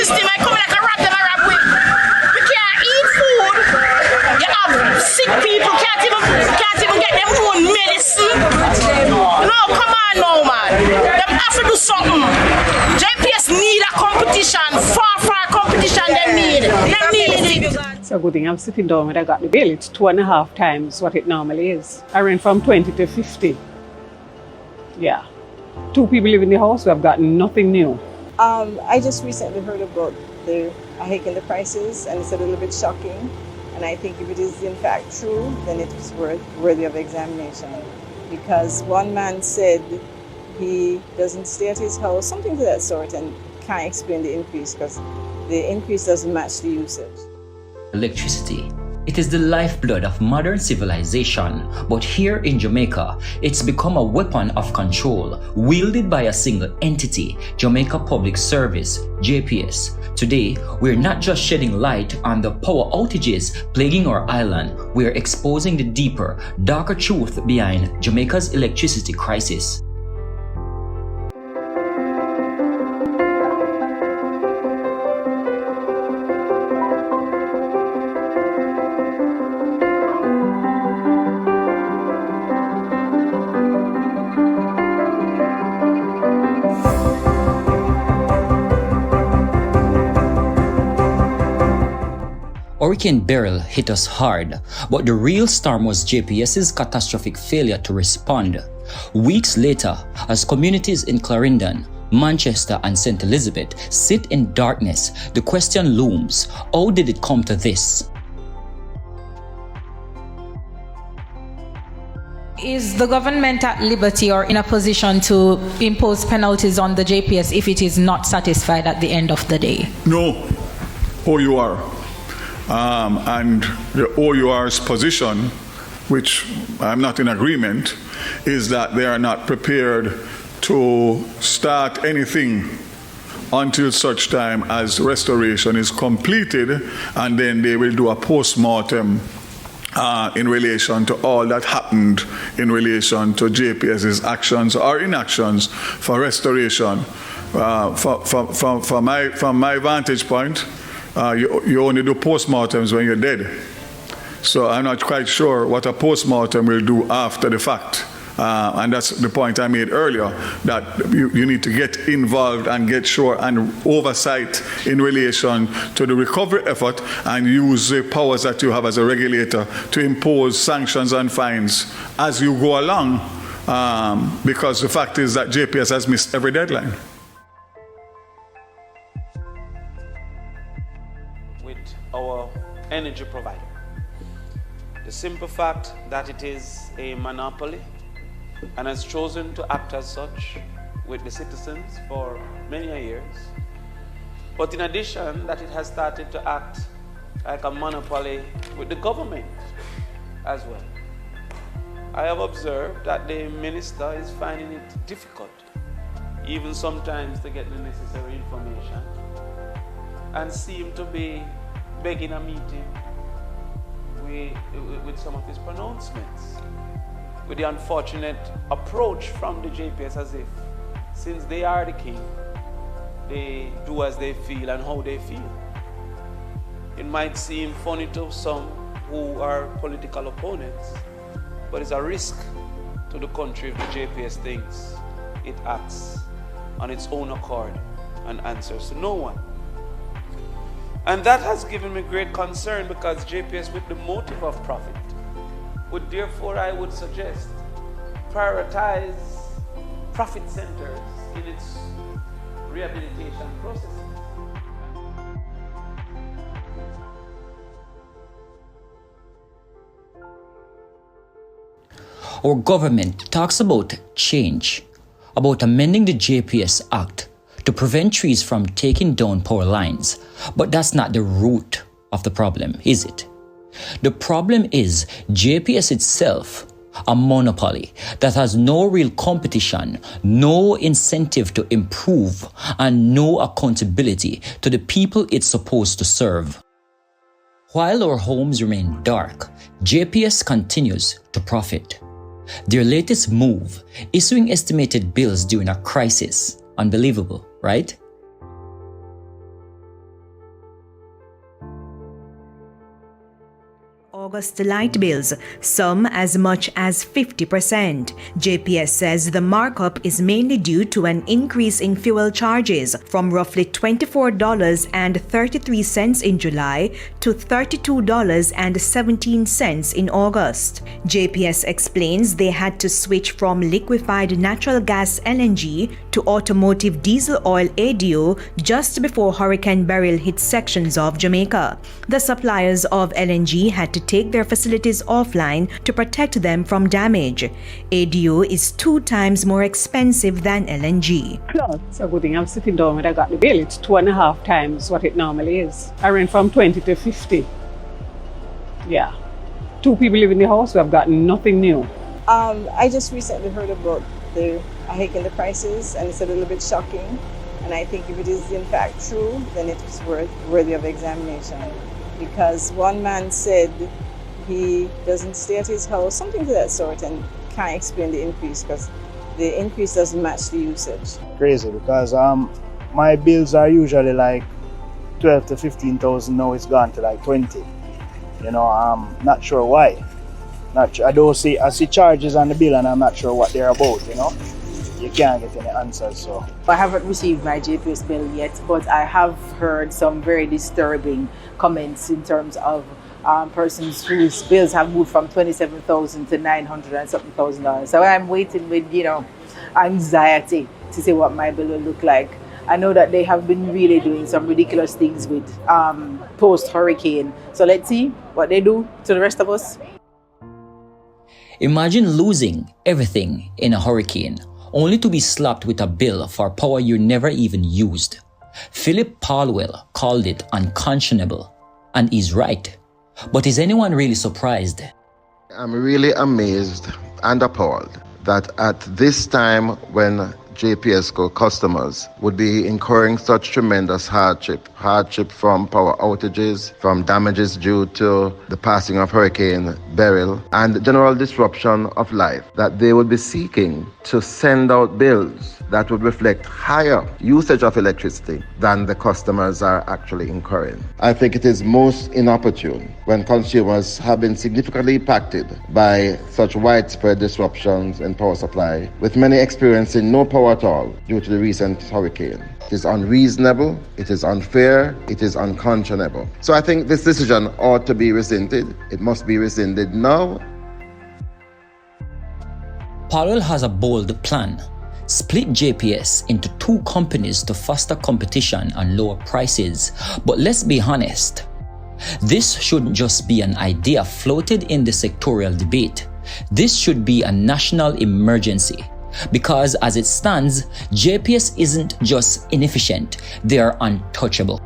system, I come like a rat them a rap with. We can't eat food. You have sick people, can't even get their own medicine. No, come on now, man. Them have to do something. JPS need a competition, far competition they need. They need it. It's a good thing I'm sitting down when I got the bill. It's 2.5 times what it normally is. I went from 20 to 50. Yeah. 2 people live in the house who have gotten nothing new. I just recently heard about the hike in the prices, and it's a little bit shocking. And I think if it is in fact true, then it is worthy of examination. Because one man said he doesn't stay at his house, something to that sort, and can't explain the increase because the increase doesn't match the usage. Electricity. It is the lifeblood of modern civilization, but here in Jamaica, it's become a weapon of control wielded by a single entity, Jamaica Public Service, JPS. Today, we're not just shedding light on the power outages plaguing our island, we're exposing the deeper, darker truth behind Jamaica's electricity crisis. Hurricane Beryl hit us hard, but the real storm was JPS's catastrophic failure to respond. Weeks later, as communities in Clarendon, Manchester and St. Elizabeth sit in darkness, the question looms, how did it come to this? Is the government at liberty or in a position to impose penalties on the JPS if it is not satisfied at the end of the day? No, OUR. And the OUR's position, which I'm not in agreement, is that they are not prepared to start anything until such time as restoration is completed, and then they will do a post-mortem in relation to all that happened in relation to JPS's actions or inactions for restoration. From my vantage point, you only do postmortems when you're dead. So I'm not quite sure what a postmortem will do after the fact. And that's the point I made earlier, that you need to get involved and get sure and oversight in relation to the recovery effort and use the powers that you have as a regulator to impose sanctions and fines as you go along, because the fact is that JPS has missed every deadline. With our energy provider. The simple fact that it is a monopoly and has chosen to act as such with the citizens for many years. But in addition, that it has started to act like a monopoly with the government as well. I have observed that the minister is finding it difficult, even sometimes to get the necessary information, and seem to be begging a meeting with some of his pronouncements, with the unfortunate approach from the JPS as if, since they are the king, they do as they feel and how they feel. It might seem funny to some who are political opponents, but it's a risk to the country if the JPS thinks it acts on its own accord and answers to no one. And that has given me great concern, because JPS, with the motive of profit, would therefore, I would suggest, prioritize profit centers in its rehabilitation processes. Our government talks about change, about amending the JPS Act to prevent trees from taking down power lines, but that's not the root of the problem, is it? The problem is JPS itself, a monopoly that has no real competition, no incentive to improve, and no accountability to the people it's supposed to serve. While our homes remain dark, JPS continues to profit. Their latest move, issuing estimated bills during a crisis, unbelievable, right? August light bills, some as much as 50%. JPS says the markup is mainly due to an increase in fuel charges from roughly $24.33 in July to $32.17 in August. JPS explains they had to switch from liquefied natural gas LNG to automotive diesel oil ADO just before Hurricane Beryl hit sections of Jamaica. The suppliers of LNG had to take their facilities offline to protect them from damage. ADO is 2 times more expensive than LNG. It's a good thing I'm sitting down when I got the bill. It's 2.5 times what it normally is. I went from 20 to 50. Yeah. 2 people live in the house, we have gotten nothing new. I just recently heard about the hike in the prices, and it's a little bit shocking. And I think if it is in fact true, then it's worthy of examination. Because one man said he doesn't stay at his house, something to that sort, and can't explain the increase because the increase doesn't match the usage. Crazy, because my bills are usually like 12 to 15,000. Now it's gone to like 20. You know, I'm not sure why. I see charges on the bill and I'm not sure what they're about, you know. You can't get any answers, so. I haven't received my JPS bill yet, but I have heard some very disturbing comments in terms of persons whose bills have moved from $27,000 to $900 and something $1,000. So I'm waiting with, anxiety to see what my bill will look like. I know that they have been really doing some ridiculous things with post-hurricane. So let's see what they do to the rest of us. Imagine losing everything in a hurricane, only to be slapped with a bill for power you never even used. Philip Palwell called it unconscionable, and he's right. But is anyone really surprised? I'm really amazed and appalled that at this time when JPS customers would be incurring such tremendous hardship from power outages, from damages due to the passing of Hurricane Beryl, and general disruption of life, that they would be seeking to send out bills that would reflect higher usage of electricity than the customers are actually incurring. I think it is most inopportune when consumers have been significantly impacted by such widespread disruptions in power supply, with many experiencing no power at all due to the recent hurricane. It is unreasonable, it is unfair, it is unconscionable. So I think this decision ought to be rescinded. It must be rescinded now. Powell has a bold plan. Split JPS into 2 companies to foster competition and lower prices. But let's be honest, this shouldn't just be an idea floated in the sectorial debate. This should be a national emergency. Because as it stands, JPS isn't just inefficient, they are untouchable.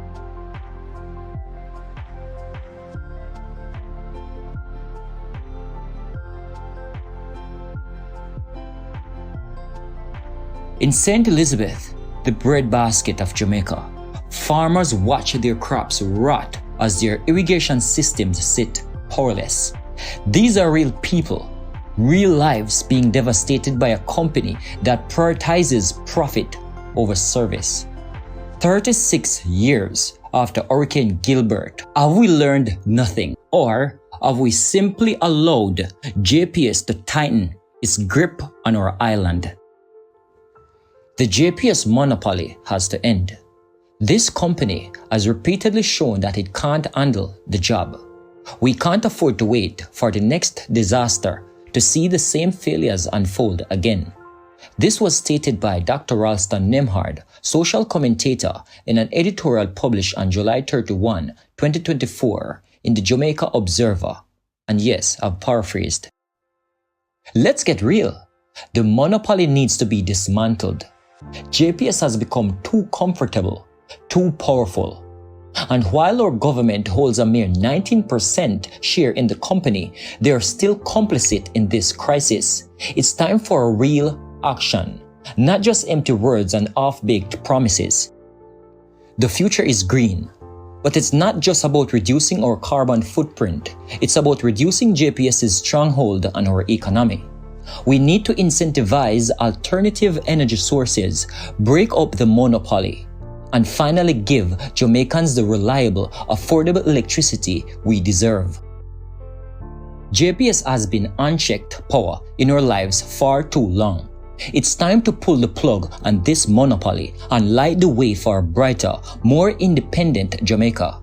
In St. Elizabeth, the breadbasket of Jamaica, farmers watch their crops rot as their irrigation systems sit powerless. These are real people, real lives being devastated by a company that prioritizes profit over service. 36 years after Hurricane Gilbert, have we learned nothing? Or have we simply allowed JPS to tighten its grip on our island? The JPS monopoly has to end. This company has repeatedly shown that it can't handle the job. We can't afford to wait for the next disaster to see the same failures unfold again. This was stated by Dr. Ralston Nemhard, social commentator, in an editorial published on July 31, 2024 in the Jamaica Observer. And yes, I've paraphrased. Let's get real. The monopoly needs to be dismantled. JPS has become too comfortable, too powerful. And while our government holds a mere 19% share in the company, they are still complicit in this crisis. It's time for a real action, not just empty words and half-baked promises. The future is green, but it's not just about reducing our carbon footprint. It's about reducing JPS's stronghold on our economy. We need to incentivize alternative energy sources, break up the monopoly, and finally give Jamaicans the reliable, affordable electricity we deserve. JPS has been unchecked power in our lives far too long. It's time to pull the plug on this monopoly and light the way for a brighter, more independent Jamaica.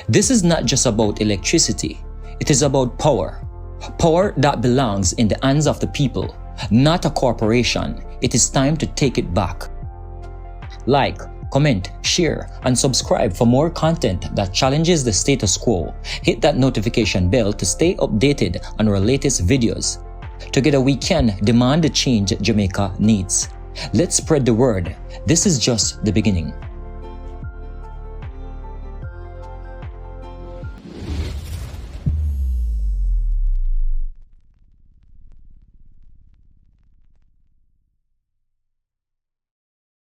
This is not just about electricity, it is about power. Power that belongs in the hands of the people, not a corporation. It is time to take it back. Like, comment, share, and subscribe for more content that challenges the status quo. Hit that notification bell to stay updated on our latest videos. Together we can demand the change Jamaica needs. Let's spread the word. This is just the beginning.